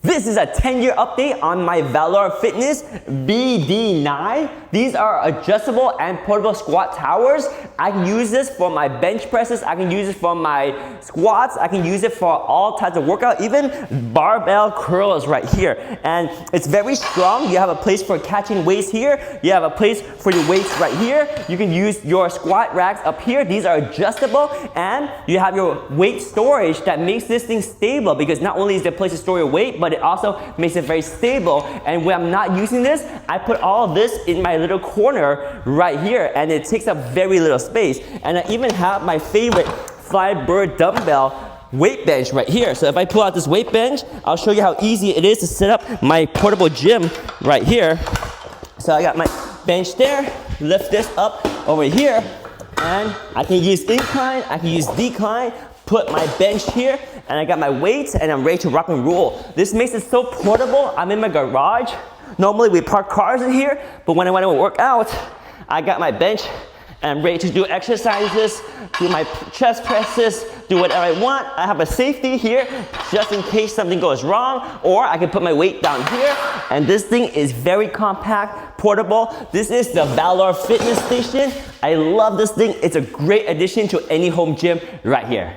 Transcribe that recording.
This is a 10-year update on my Valor Fitness BD-9. These are adjustable and portable squat towers. I can use this for my bench presses. I can use it for my squats. I can use it for all types of workout, even barbell curls right here. And it's very strong. You have a place for catching weights here. You have a place for your weights right here. You can use your squat racks up here. These are adjustable, and you have your weight storage that makes this thing stable, because not only is there a place to store your weight, but it also makes it very stable. And when I'm not using this, I put all of this in my little corner right here, and it takes up very little space. And I even have my favorite Flybird dumbbell weight bench right here. So if I pull out this weight bench, I'll show you how easy it is to set up my portable gym right here. So I got my bench there, lift this up over here, and I can use incline, I can use decline, put my bench here, and I got my weights, and I'm ready to rock and roll. This makes it so portable. I'm in my garage. Normally we park cars in here, but when I want to work out, I got my bench, and I'm ready to do exercises, do my chest presses, do whatever I want. I have a safety here just in case something goes wrong, or I can put my weight down here. And this thing is very compact, portable. This is the Valor Fitness Station. I love this thing. It's a great addition to any home gym right here.